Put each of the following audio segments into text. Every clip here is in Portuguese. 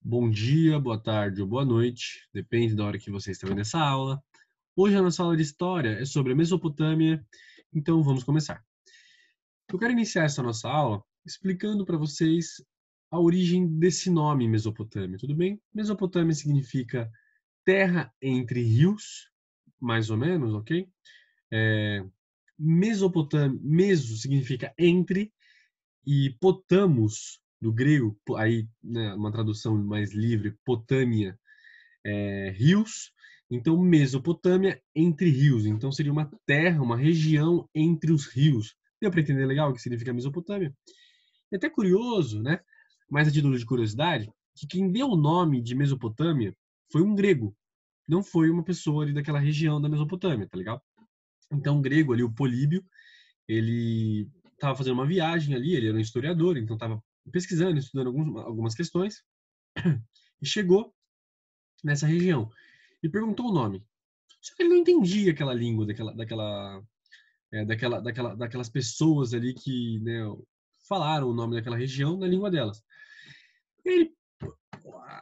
Bom dia, boa tarde ou boa noite, depende da hora que você está vendo essa aula. Hoje a nossa aula de história é sobre a Mesopotâmia, então vamos começar. Eu quero iniciar essa nossa aula explicando para vocês a origem desse nome Mesopotâmia, tudo bem? Mesopotâmia significa terra entre rios, mais ou menos, ok? Mesopotâmia, meso significa entre, e potamos, do grego, aí, né, uma tradução mais livre, potâmia, rios. Então, Mesopotâmia entre rios. Então, seria uma terra, uma região entre os rios. Deu para entender legal o que significa Mesopotâmia? É até curioso, né? Mais a título de curiosidade, que quem deu o nome de Mesopotâmia foi um grego. Não foi uma pessoa ali daquela região da Mesopotâmia, tá legal? Então, o grego ali, o Políbio, ele estava fazendo uma viagem ali, ele era um historiador, então estava pesquisando, estudando algumas questões, e chegou nessa região e perguntou o nome. Só que ele não entendia aquela língua daquelas pessoas ali que, né, falaram o nome daquela região na língua delas. Ele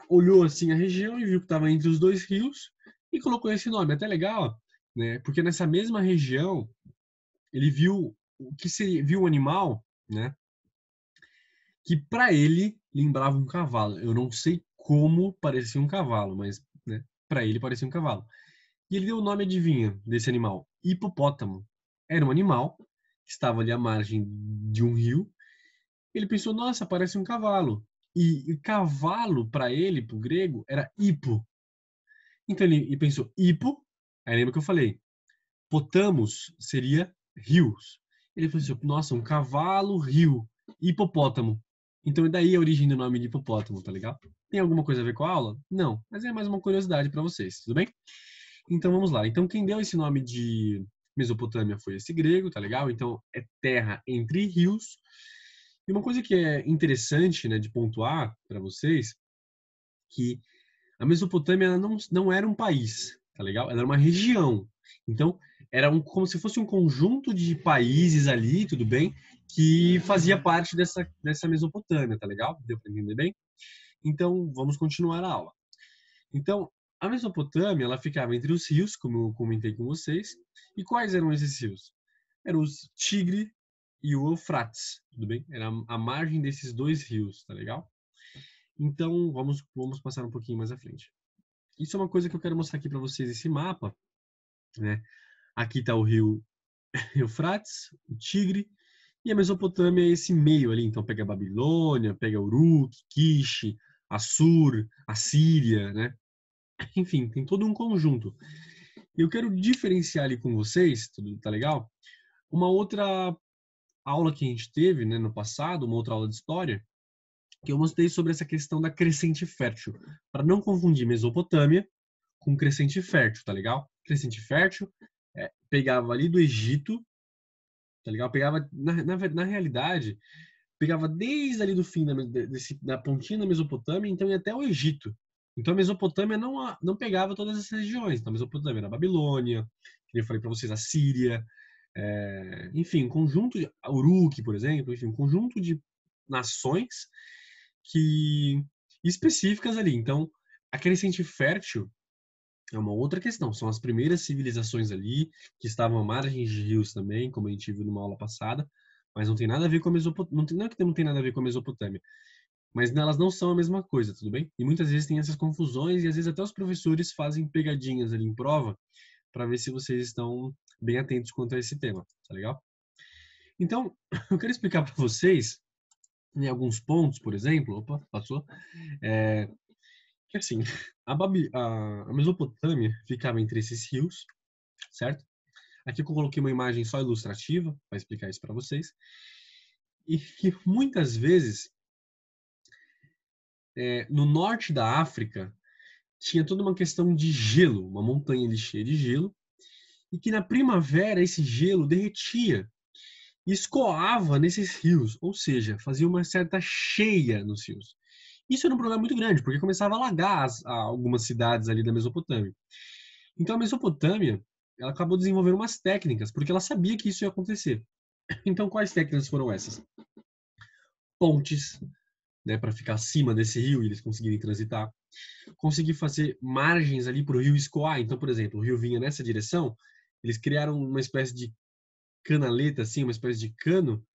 olhou assim a região e viu que estava entre os dois rios e colocou esse nome. Até legal, né? Porque nessa mesma região ele viu o que seria, viu um animal, né? Que para ele lembrava um cavalo. Eu não sei como parecia um cavalo, mas, né, para ele parecia um cavalo. E ele deu o nome, adivinha, desse animal? Hipopótamo. Era um animal que estava ali à margem de um rio. Ele pensou, nossa, parece um cavalo. E cavalo, para ele, para o grego, era hipo. Então ele pensou, hipo, aí lembra que eu falei, potamos seria rios. Ele pensou, nossa, um cavalo, rio, hipopótamo. Então daí a origem do nome de hipopótamo, tá legal? Tem alguma coisa a ver com a aula? Não, mas é mais uma curiosidade para vocês, tudo bem? Então vamos lá. Então quem deu esse nome de Mesopotâmia foi esse grego, tá legal? Então é terra entre rios. E uma coisa que é interessante, né, de pontuar para vocês, que a Mesopotâmia ela não era um país, tá legal? Ela era uma região. Então era como se fosse um conjunto de países ali, tudo bem, que fazia parte dessa Mesopotâmia, tá legal? Deu para entender bem? Então vamos continuar a aula. Então, a Mesopotâmia, ela ficava entre os rios, como eu comentei com vocês. E quais eram esses rios? Eram os Tigre e o Eufrates, tudo bem? Era a margem desses dois rios, tá legal? Então, vamos passar um pouquinho mais à frente. Isso é uma coisa que eu quero mostrar aqui para vocês, esse mapa, né? Aqui está o rio Eufrates, o Tigre, e a Mesopotâmia é esse meio ali. Então, pega a Babilônia, pega Uruk, Kish, Assur, Assíria, né? Enfim, tem todo um conjunto. E eu quero diferenciar ali com vocês, tudo tá legal? Uma outra aula que a gente teve, né, no passado, uma outra aula de história, que eu mostrei sobre essa questão da crescente fértil, para não confundir Mesopotâmia com crescente fértil, tá legal? Crescente fértil pegava ali do Egito, tá legal? Pegava, na realidade, pegava desde ali do fim da pontinha da Mesopotâmia, então ia até o Egito. Então a Mesopotâmia não pegava todas essas regiões. Então a Mesopotâmia era a Babilônia, que eu falei para vocês, a Síria, enfim, um conjunto de Uruk, por exemplo, enfim, um conjunto de nações que específicas ali. Então, a crescente fértil é uma outra questão. São as primeiras civilizações ali que estavam à margem de rios também, como a gente viu numa aula passada, mas não tem nada a ver com a Mesopotâmia. Não é que não tem nada a ver com a Mesopotâmia, mas elas não são a mesma coisa, tudo bem? E muitas vezes tem essas confusões e às vezes até os professores fazem pegadinhas ali em prova para ver se vocês estão bem atentos quanto a esse tema, tá legal? Então, eu quero explicar para vocês em alguns pontos, por exemplo, opa, passou, é, que assim, a Mesopotâmia ficava entre esses rios, certo? Aqui eu coloquei uma imagem só ilustrativa para explicar isso para vocês. E que muitas vezes, no norte da África, tinha toda uma questão de gelo, uma montanha ali cheia de gelo, e que na primavera esse gelo derretia e escoava nesses rios, ou seja, fazia uma certa cheia nos rios. Isso era um problema muito grande, porque começava a alagar algumas cidades ali da Mesopotâmia. Então a Mesopotâmia, ela acabou desenvolvendo umas técnicas, porque ela sabia que isso ia acontecer. Então quais técnicas foram essas? Pontes, né, para ficar acima desse rio e eles conseguirem transitar. Conseguir fazer margens ali para o rio escoar. Então, por exemplo, o rio vinha nessa direção, eles criaram uma espécie de canaleta, assim, uma espécie de cano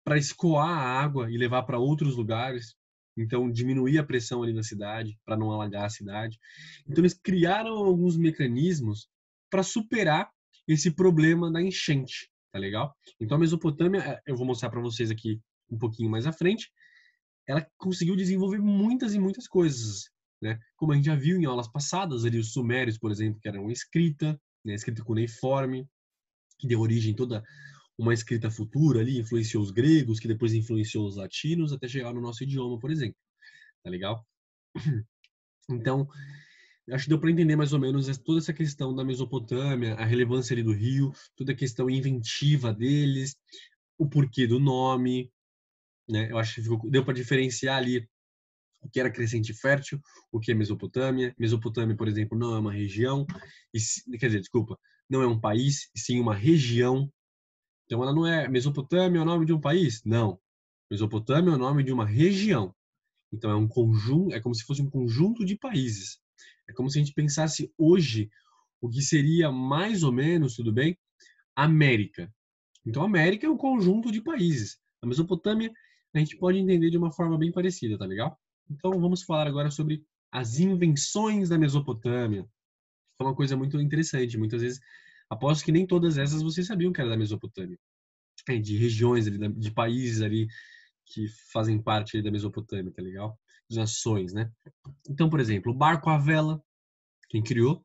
para escoar a água e levar para outros lugares. Então, diminuir a pressão ali na cidade, para não alagar a cidade. Então, eles criaram alguns mecanismos para superar esse problema da enchente, tá legal? Então, a Mesopotâmia, eu vou mostrar para vocês aqui um pouquinho mais à frente, ela conseguiu desenvolver muitas e muitas coisas, né? Como a gente já viu em aulas passadas, ali os sumérios, por exemplo, que eram escrita, né? Escrita cuneiforme, que deu origem a toda uma escrita futura ali, influenciou os gregos, que depois influenciou os latinos, até chegar no nosso idioma, por exemplo. Tá legal? Então, acho que deu para entender mais ou menos toda essa questão da Mesopotâmia, a relevância ali do rio, toda a questão inventiva deles, o porquê do nome, né? Eu acho que deu para diferenciar ali o que era crescente fértil, o que é Mesopotâmia. Mesopotâmia, por exemplo, não é uma região, quer dizer, desculpa, não é um país, e sim uma região. Então ela não é Mesopotâmia é o nome de um país? Não. Mesopotâmia é o nome de uma região. Então é um conjunto, é como se fosse um conjunto de países. É como se a gente pensasse hoje o que seria mais ou menos, tudo bem? América. Então América é um conjunto de países. A Mesopotâmia a gente pode entender de uma forma bem parecida, tá legal? Então vamos falar agora sobre as invenções da Mesopotâmia. É uma coisa muito interessante. Muitas vezes, aposto que nem todas essas vocês sabiam que era da Mesopotâmia. De regiões ali, de países ali que fazem parte da Mesopotâmia, tá legal? De nações, né? Então, por exemplo, o barco à vela, quem criou,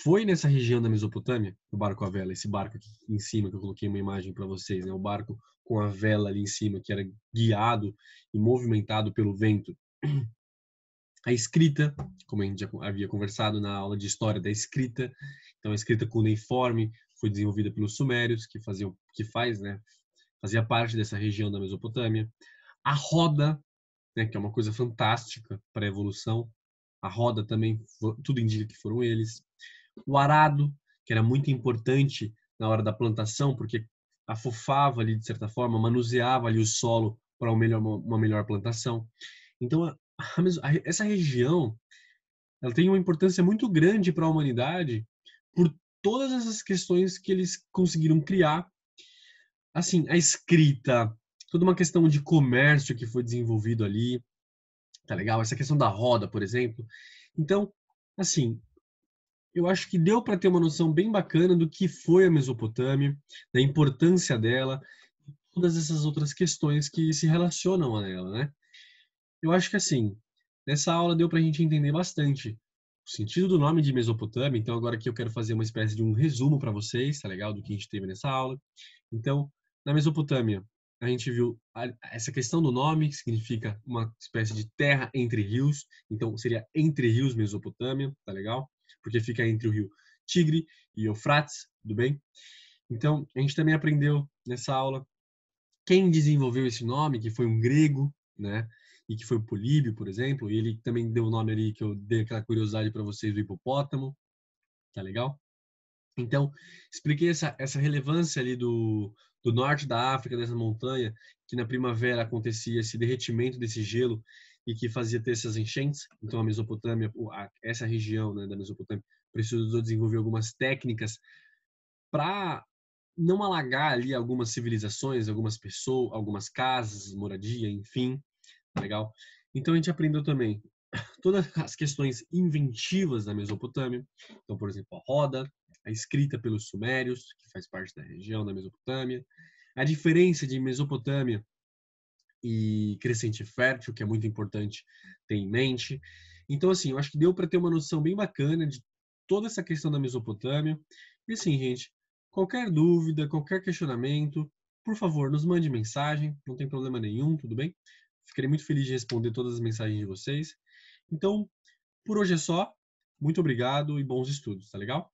foi nessa região da Mesopotâmia, o barco à vela, esse barco aqui em cima que eu coloquei uma imagem para vocês, né? O barco com a vela ali em cima que era guiado e movimentado pelo vento. A escrita, como a gente já havia conversado na aula de história da escrita, então a escrita cuneiforme foi desenvolvida pelos sumérios né, fazia parte dessa região da Mesopotâmia. A roda, né, que é uma coisa fantástica para a evolução. A roda também, tudo indica que foram eles. O arado, que era muito importante na hora da plantação, porque afofava ali, de certa forma, manuseava ali o solo para uma melhor plantação. Então, essa região ela tem uma importância muito grande para a humanidade por todas essas questões que eles conseguiram criar. Assim, a escrita, toda uma questão de comércio que foi desenvolvido ali, tá legal? Essa questão da roda, por exemplo. Então, assim, eu acho que deu para ter uma noção bem bacana do que foi a Mesopotâmia, da importância dela, todas essas outras questões que se relacionam a ela, né? Eu acho que assim, nessa aula deu para a gente entender bastante o sentido do nome de Mesopotâmia. Então agora aqui eu quero fazer uma espécie de um resumo para vocês, tá legal? Do que a gente teve nessa aula. Então, na Mesopotâmia, a gente viu essa questão do nome, que significa uma espécie de terra entre rios. Então seria Entre Rios Mesopotâmia, tá legal? Porque fica entre o rio Tigre e Eufrates, tudo bem? Então, a gente também aprendeu nessa aula quem desenvolveu esse nome, que foi um grego, né? E que foi o Políbio, por exemplo. E ele também deu o nome ali que eu dei aquela curiosidade para vocês do hipopótamo, tá legal? Então, expliquei essa relevância ali do norte da África, dessa montanha, que na primavera acontecia esse derretimento desse gelo e que fazia ter essas enchentes. Então, a Mesopotâmia, essa região, né, da Mesopotâmia, precisou desenvolver algumas técnicas para não alagar ali algumas civilizações, algumas pessoas, algumas casas, moradia, enfim, tá legal? Então a gente aprendeu também todas as questões inventivas da Mesopotâmia. Então, por exemplo, a roda, a escrita pelos sumérios, que faz parte da região da Mesopotâmia, a diferença de Mesopotâmia e crescente fértil, que é muito importante ter em mente. Então, assim, eu acho que deu para ter uma noção bem bacana de toda essa questão da Mesopotâmia. E assim, gente, qualquer dúvida, qualquer questionamento, por favor, nos mande mensagem, não tem problema nenhum, tudo bem? Ficarei muito feliz de responder todas as mensagens de vocês. Então, por hoje é só. Muito obrigado e bons estudos, tá legal?